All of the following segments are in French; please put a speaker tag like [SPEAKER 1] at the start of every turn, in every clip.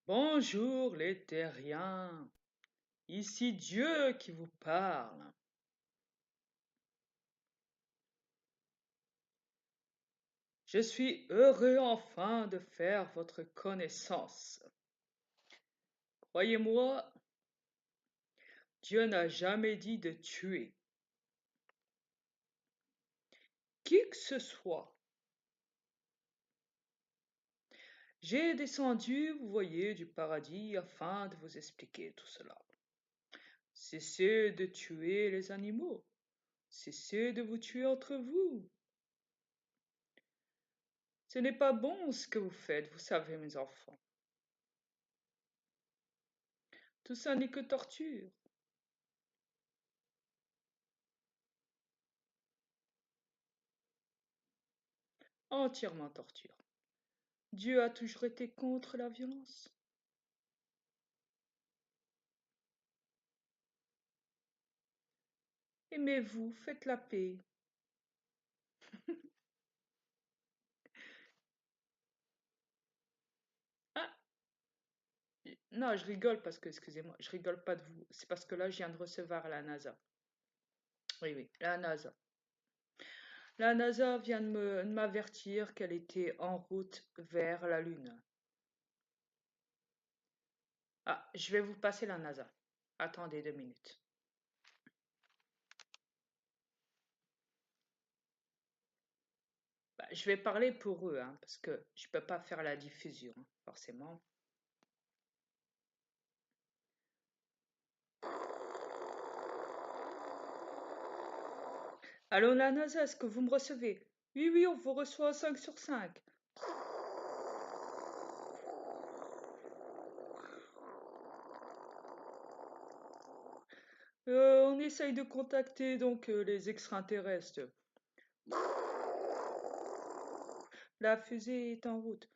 [SPEAKER 1] Bonjour les terriens, ici Dieu qui vous parle. Je suis heureux enfin de faire votre connaissance. Croyez-moi, Dieu n'a jamais dit de tuer qui que ce soit. J'ai descendu, vous voyez, du paradis afin de vous expliquer tout cela. Cessez de tuer les animaux. Cessez de vous tuer entre vous. Ce n'est pas bon ce que vous faites, vous savez, mes enfants. Tout ça n'est que torture. Entièrement torture. Dieu a toujours été contre la violence. Aimez-vous, faites la paix. Ah, non, je rigole parce que, excusez-moi, je rigole pas de vous. C'est parce que là, je viens de recevoir la NASA. Oui, oui, la NASA. La NASA vient de m'avertir qu'elle était en route vers la Lune. Ah, je vais vous passer la NASA. Attendez 2 minutes. Bah, je vais parler pour eux, hein, parce que je peux pas faire la diffusion, hein, forcément. Allô, la NASA, est-ce que vous me recevez? Oui, oui, on vous reçoit 5 sur 5. On essaye de contacter donc les extraterrestres. La fusée est en route.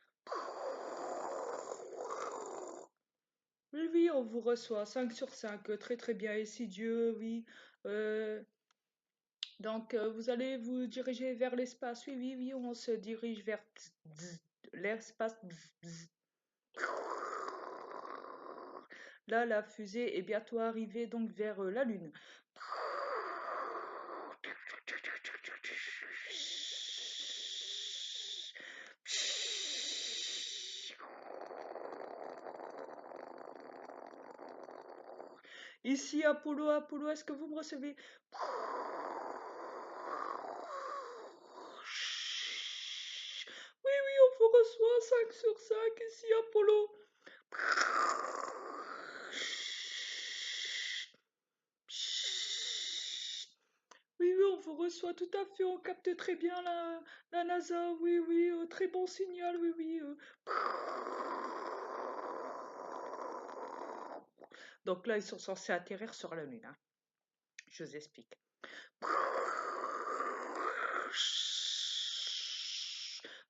[SPEAKER 1] Oui, oui, on vous reçoit 5 sur 5. Très très bien. Et si Dieu, oui. Euh, donc vous allez vous diriger vers l'espace. Oui, oui, oui, on se dirige vers l'espace. Là, la fusée est bientôt arrivée donc vers la Lune. Ici Apollo, Apollo, est-ce que vous me recevez? Oui, oui, on vous reçoit 5 sur 5 ici Apollo. Oui, oui, on vous reçoit tout à fait, on capte très bien la NASA, oui, oui, très bon signal, oui, oui. Donc là, ils sont censés atterrir sur la Lune, hein. Je vous explique.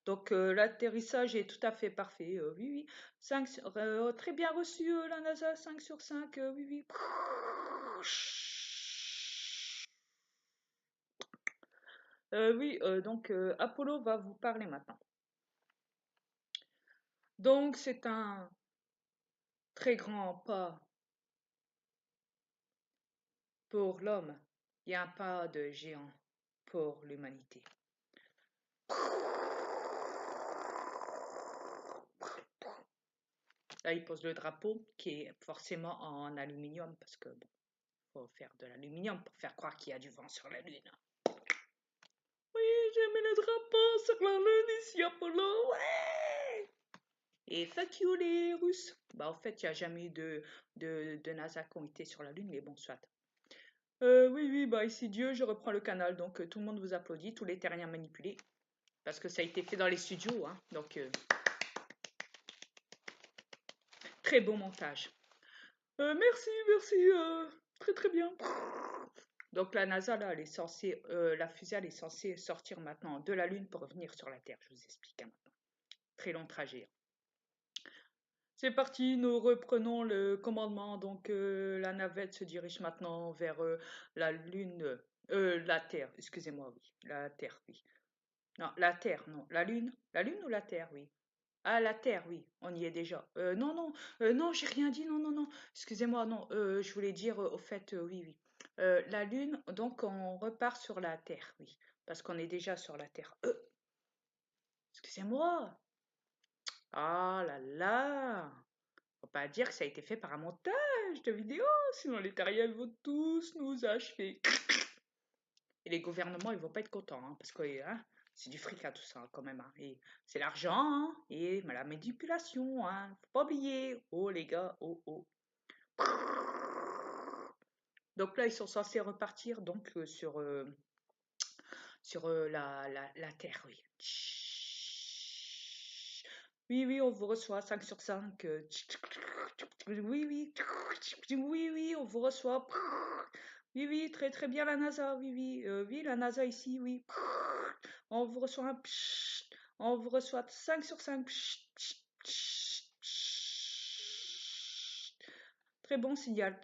[SPEAKER 1] Donc l'atterrissage est tout à fait parfait, oui, oui. Très bien reçu, la NASA, 5 sur 5, oui, oui. Oui, donc Apollo va vous parler maintenant. Donc c'est un très grand pas pour l'homme et un pas de géant pour l'humanité. Là, il pose le drapeau qui est forcément en aluminium parce que bon, faut faire de l'aluminium pour faire croire qu'il y a du vent sur la Lune. Oui, j'ai mis le drapeau sur la Lune ici, Apollo, ouais! Et fuck you les Russes. Bah en fait, il n'y a jamais eu de NASA qui ont été sur la Lune, mais bon, soit. Oui, oui, bah ici Dieu, je reprends le canal, donc tout le monde vous applaudit, tous les terriens manipulés, parce que ça a été fait dans les studios, hein, donc très beau montage. Merci, merci, très très bien. Donc la NASA, là, elle est censée, la fusée, elle est censée sortir maintenant de la Lune pour revenir sur la Terre, je vous explique hein, maintenant. Très long trajet. C'est parti, nous reprenons le commandement, donc la navette se dirige maintenant vers la Lune, la Terre, excusez-moi, oui, la Terre, oui. Non, la Terre, non, la Lune ou la Terre, oui. Ah, la Terre, oui, on y est déjà. Non, non, non, j'ai rien dit, non, non, non. Excusez-moi, non, je voulais dire, au fait, oui, oui. La Lune, donc on repart sur la Terre, oui, parce qu'on est déjà sur la Terre. Excusez-moi. Ah là là. Faut pas dire que ça a été fait par un montage de vidéo, sinon les terriens vont tous nous achever. Et les gouvernements, ils vont pas être contents, hein, parce que hein, c'est du fric à tout ça, quand même. Hein, et c'est l'argent, hein, et la manipulation, hein, faut pas oublier. Oh les gars, oh oh. Donc là, ils sont censés repartir donc sur la Terre, oui. Oui, oui, on vous reçoit 5 sur 5. Oui, oui. Oui, oui, on vous reçoit. Oui, oui, très très bien la NASA. Oui, oui. Oui, la NASA ici, oui. On vous reçoit un. On vous reçoit 5 sur 5. Très bon signal.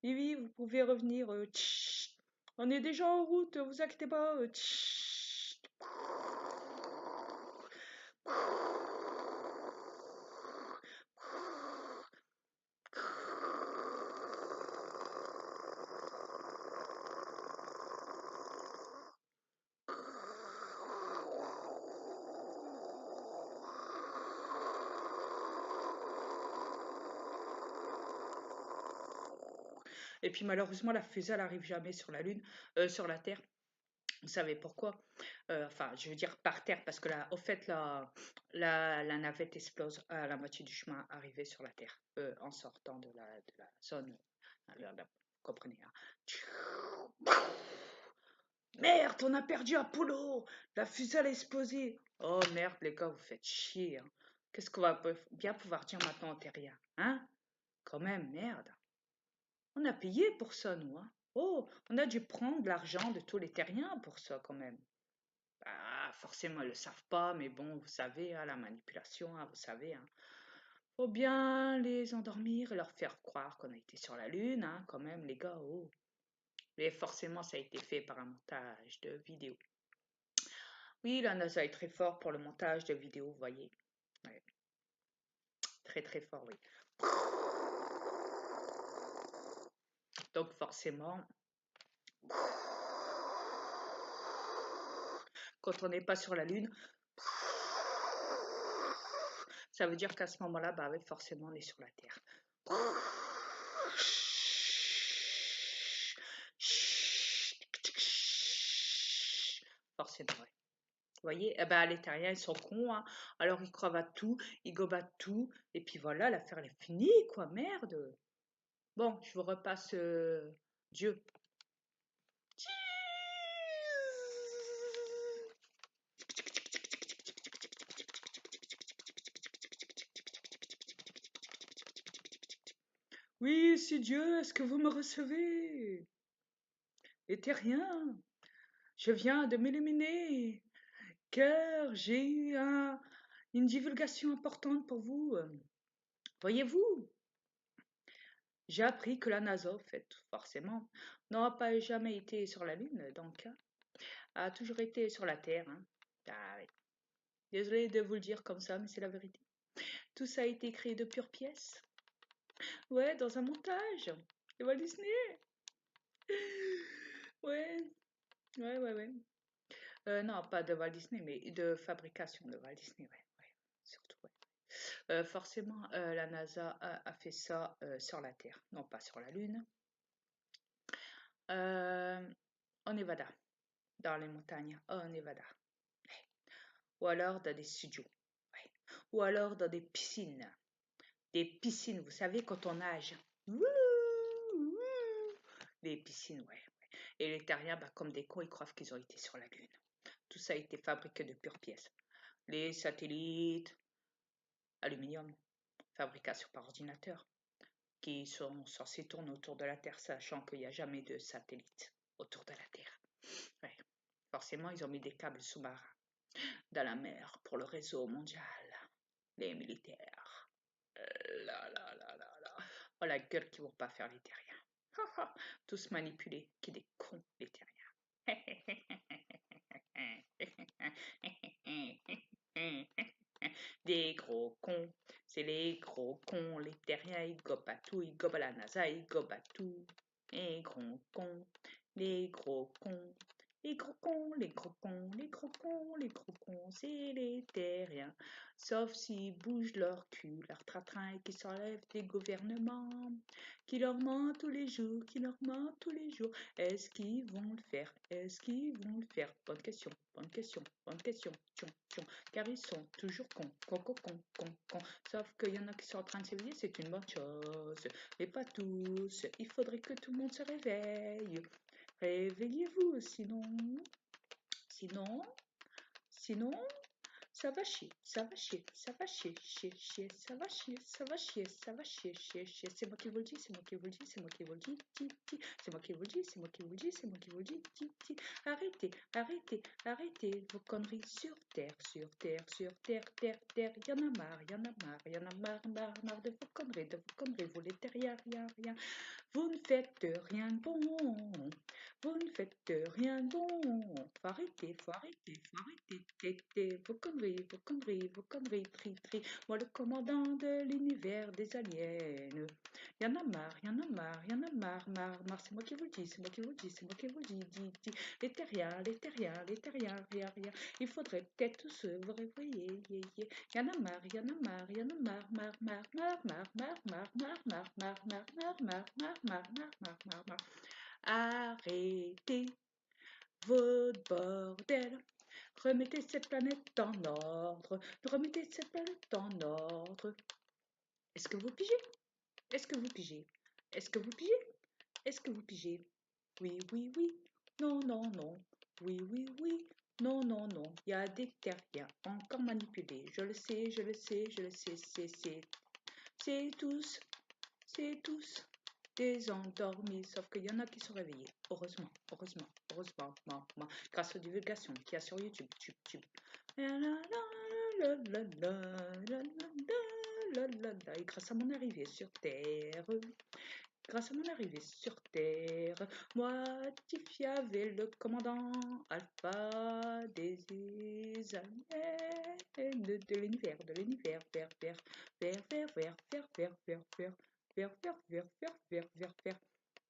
[SPEAKER 1] Oui, oui, vous pouvez revenir. On est déjà en route, vous inquiétez pas. Et puis malheureusement, la fusée, elle n'arrive jamais sur la Lune, sur la Terre. Vous savez pourquoi? Enfin, je veux dire par terre, parce que là, au fait, la navette explose à la moitié du chemin arrivé sur la Terre, en sortant de la zone. Vous comprenez, hein? Merde, on a perdu Apollo! La fusée elle a explosé! Oh merde, les gars, vous faites chier, hein. Qu'est-ce qu'on va bien pouvoir dire maintenant aux terriens? Hein? Quand même, merde. On a payé pour ça, nous, hein. Oh, on a dû prendre l'argent de tous les terriens pour ça, quand même. Bah, forcément, ils le savent pas, mais bon, vous savez, hein, la manipulation, hein, vous savez, hein. Faut bien les endormir et leur faire croire qu'on a été sur la Lune, hein, quand même, les gars, oh. Mais forcément, ça a été fait par un montage de vidéo. Oui, la NASA est très fort pour le montage de vidéos, vous voyez. Ouais. Très très fort, oui. Donc forcément, quand on n'est pas sur la Lune, ça veut dire qu'à ce moment-là, bah, forcément, on est sur la Terre. Forcément, ouais. Vous voyez, eh ben, les terriens, ils sont cons, hein. Alors, ils croient à tout, ils gobent à tout, et puis voilà, l'affaire elle est finie, quoi, merde. Bon, je vous repasse Dieu. Oui, c'est Dieu, est-ce que vous me recevez? Les terriens, je viens de m'éliminer, car j'ai eu une divulgation importante pour vous. Voyez-vous, j'ai appris que la NASA, en fait, forcément, n'aura pas jamais été sur la Lune, donc, hein, a toujours été sur la Terre. Hein. Ah, ouais. Désolée de vous le dire comme ça, mais c'est la vérité. Tout ça a été créé de pure pièces. Ouais, dans un montage. De Walt Disney. Ouais, ouais. Non, pas de Walt Disney, mais de fabrication de Walt Disney, ouais, surtout, ouais. Forcément, la NASA a fait ça sur la Terre, non pas sur la Lune. En Nevada, dans les montagnes, en Nevada. Ou alors dans des studios. Ouais. Ou alors dans des piscines. Des piscines, vous savez, quand on nage. Des piscines, ouais. Et les terriens, bah, comme des cons, ils croient qu'ils ont été sur la Lune. Tout ça a été fabriqué de pures pièces. Les satellites, aluminium, fabrication par ordinateur, qui sont censés tourner autour de la Terre, sachant qu'il n'y a jamais de satellite autour de la Terre. Ouais. Forcément, ils ont mis des câbles sous-marins dans la mer pour le réseau mondial. Les militaires. Là. Oh la gueule qu'ils vont pas faire les terriens. Tous manipulés, qui des cons les terriens. des gros cons. C'est les gros cons, les terriens, ils gobent à tout, ils gobent à la NASA, ils gobent à tout. Les gros cons, les gros cons. Les gros cons, les gros cons, les gros cons, les gros cons, c'est les terriens. Sauf s'ils bougent leur cul, leur tratrain et qu'ils s'enlèvent des gouvernements, qui leur mentent tous les jours, qui leur mentent tous les jours. Est-ce qu'ils vont le faire? Est-ce qu'ils vont le faire? Bonne question, bonne question, bonne question. Tchon, tchon. Car ils sont toujours cons, con. Sauf qu'il y en a qui sont en train de s'éveiller, c'est une bonne chose. Mais pas tous. Il faudrait que tout le monde se réveille. Réveillez-vous, sinon, ça va chier, ça va chier, ça va chier, chier, ça va chier, ça va chier, ça va chier, chier. C'est moi qui vous le dis, c'est moi qui vous le dis, c'est moi qui vous le dis, c'est moi qui vous le dis, c'est moi qui vous le dis, c'est moi qui vous le dis, Arrêtez, arrêtez, arrêtez vos conneries sur terre, terre. Y en a marre, y en a marre, y en a marre de vos conneries, vous les terriens, rien. Vous ne faites rien de bon. Vous ne faites rien de bon. Faut arrêter. Vos conneries, tri. Moi, le commandant de l'univers des aliens. Y en a marre. C'est moi qui vous le dis, c'est moi qui vous le dis. Les terriens, rien. Il faudrait peut-être tous vous réveiller. Y en a marre. Arrêtez votre bordel. Remettez cette planète en ordre. Est-ce que vous pigez? Est-ce que vous pigez? Oui. Non. Oui. Non. Il y a des terriens encore manipulés. Je le sais. C'est tous des endormis, sauf qu'il y en a qui sont réveillés. Heureusement. Grâce aux divulgations qu'il y a sur YouTube. Et grâce à mon arrivée sur Terre. Moi, Tiffy avait le commandant Alpha des aliens de l'univers, vers.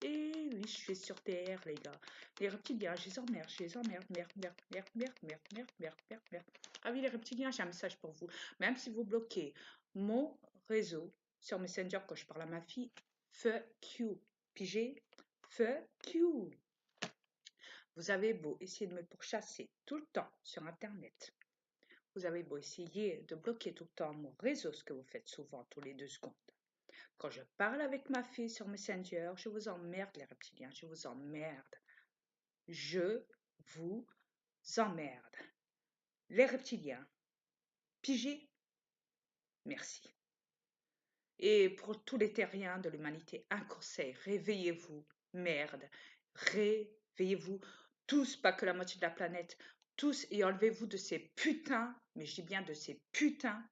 [SPEAKER 1] Et oui, je suis sur Terre, les gars. Les reptiliens, je les emmerde. Merde. Ah oui, les reptiliens, j'ai un message pour vous. Même si vous bloquez mon réseau sur Messenger quand je parle à ma fille, fuck you. Pigé? Fuck you. Vous avez beau essayer de me pourchasser tout le temps sur Internet. Vous avez beau essayer de bloquer tout le temps mon réseau, ce que vous faites souvent tous les 2 secondes. Quand je parle avec ma fille sur Messenger, je vous emmerde les reptiliens, je vous emmerde. Les reptiliens, pigés? Merci. Et pour tous les terriens de l'humanité, un conseil, réveillez-vous, merde, réveillez-vous, tous, pas que la moitié de la planète, tous, et enlevez-vous de ces putains, mais je dis bien de ces putains,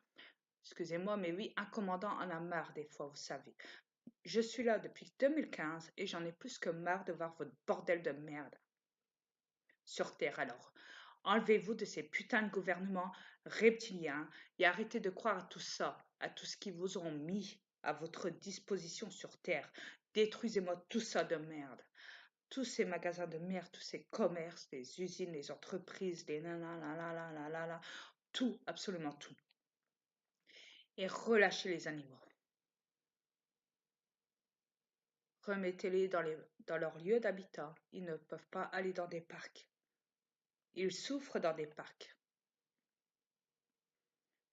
[SPEAKER 1] excusez-moi, mais oui, un commandant en a marre des fois, vous savez. Je suis là depuis 2015 et j'en ai plus que marre de voir votre bordel de merde sur Terre. Alors, enlevez-vous de ces putains de gouvernements reptiliens et arrêtez de croire à tout ça, à tout ce qu'ils vous ont mis à votre disposition sur Terre. Détruisez-moi tout ça de merde. Tous ces magasins de merde, tous ces commerces, les usines, les entreprises, les nanana, tout, absolument tout. Et relâchez les animaux. Remettez-les dans leur lieu d'habitat. Ils ne peuvent pas aller dans des parcs. Ils souffrent dans des parcs.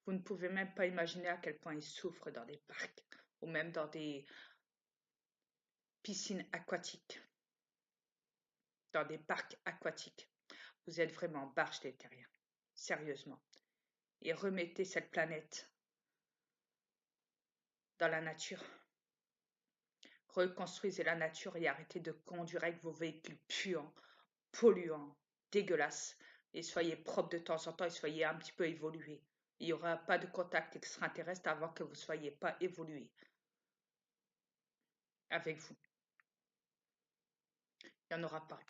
[SPEAKER 1] Vous ne pouvez même pas imaginer à quel point ils souffrent dans des parcs ou même dans des piscines aquatiques, dans des parcs aquatiques. Vous êtes vraiment barges les terriens. Sérieusement. Et remettez cette planète dans la nature. Reconstruisez la nature et arrêtez de conduire avec vos véhicules puants, polluants, dégueulasses. Et soyez propres de temps en temps et soyez un petit peu évolués. Il n'y aura pas de contact extraterrestre avant que vous ne soyez pas évolué avec vous. Il n'y en aura pas.